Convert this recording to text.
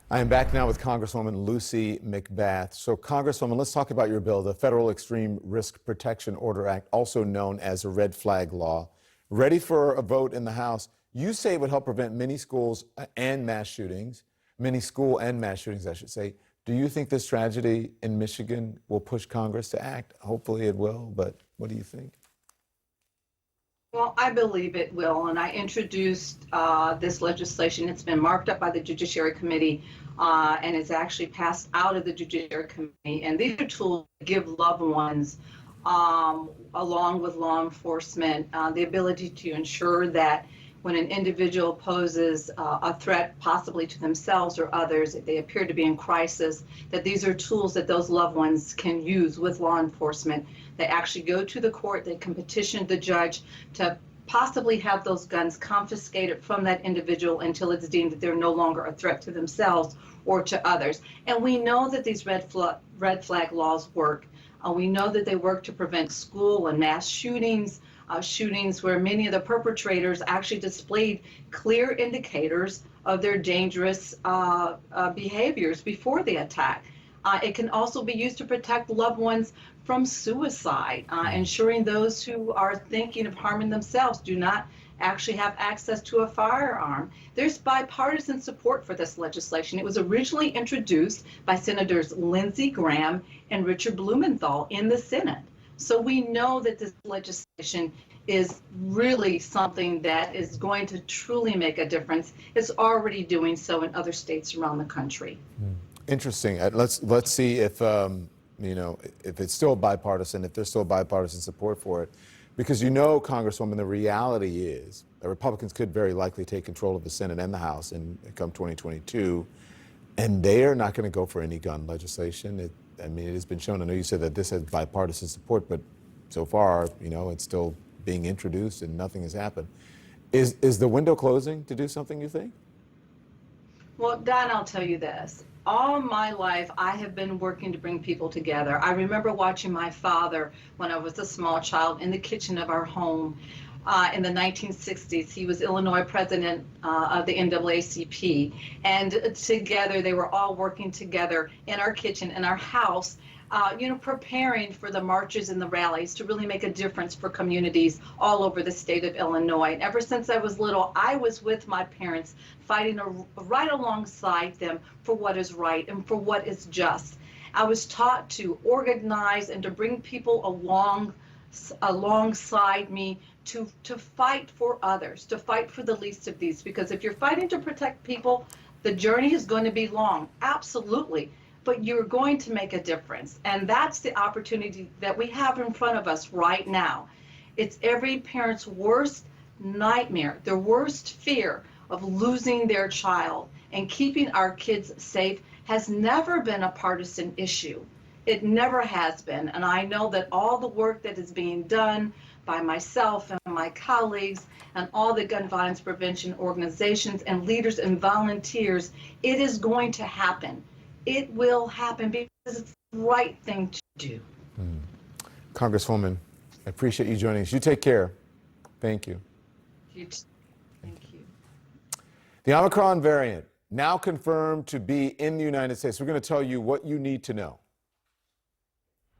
I am back now with Congresswoman Lucy McBath. So, Congresswoman, let's talk about your bill, the Federal Extreme Risk Protection Order Act, also known as a red flag law. Ready for a vote in the House. You say it would help prevent many schools and mass shootings, many school and mass shootings, I should say. Do you think this tragedy in Michigan will push Congress to act? Hopefully it will, but what do you think? Well, I believe it will, and I introduced this legislation. It's been marked up by the Judiciary Committee, and it's actually passed out of the Judiciary Committee. And these are tools that give loved ones, along with law enforcement, the ability to ensure that when an individual poses a threat possibly to themselves or others, if they appear to be in crisis, that these are tools that those loved ones can use with law enforcement. They actually go to the court, they can petition the judge to possibly have those guns confiscated from that individual until it's deemed that they're no longer a threat to themselves or to others. And we know that these red flag laws work. We know that they work to prevent school and mass shootings, shootings where many of the perpetrators actually displayed clear indicators of their dangerous behaviors before the attack. It can also be used to protect loved ones from suicide, ensuring those who are thinking of harming themselves do not actually have access to a firearm. There's bipartisan support for this legislation. It was originally introduced by Senators Lindsey Graham and Richard Blumenthal in the Senate. So we know that this legislation is really something that is going to truly make a difference. It's already doing so in other states around the country. Interesting. Let's see if if it's still bipartisan, if there's still bipartisan support for it, because Congresswoman, the reality is that Republicans could very likely take control of the Senate and the House in come 2022, and they are not going to go for any gun legislation. It has been shown. I know you said that this has bipartisan support, but so far, it's still being introduced and nothing has happened. Is the window closing to do something, you think? Well, Don, I'll tell you this. All my life, I have been working to bring people together. I remember watching my father when I was a small child in the kitchen of our home in the 1960s. He was Illinois president of the NAACP. And together, they were all working together in our kitchen, in our house, preparing for the marches and the rallies to really make a difference for communities all over the state of Illinois. And ever since I was little, I was with my parents fighting right alongside them for what is right and for what is just. I was taught to organize and to bring people alongside me to fight for others, to fight for the least of these. Because if you're fighting to protect people, the journey is going to be long, absolutely. But you're going to make a difference. And that's the opportunity that we have in front of us right now. It's every parent's worst nightmare, their worst fear of losing their child. And keeping our kids safe has never been a partisan issue. It never has been. And I know that all the work that is being done by myself and my colleagues and all the gun violence prevention organizations and leaders and volunteers, it is going to happen. It will happen because it's the right thing to do. Congresswoman, I appreciate you joining us. You take care. Thank you. Thank you. The Omicron variant now confirmed to be in the United States. We're going to tell you what you need to know.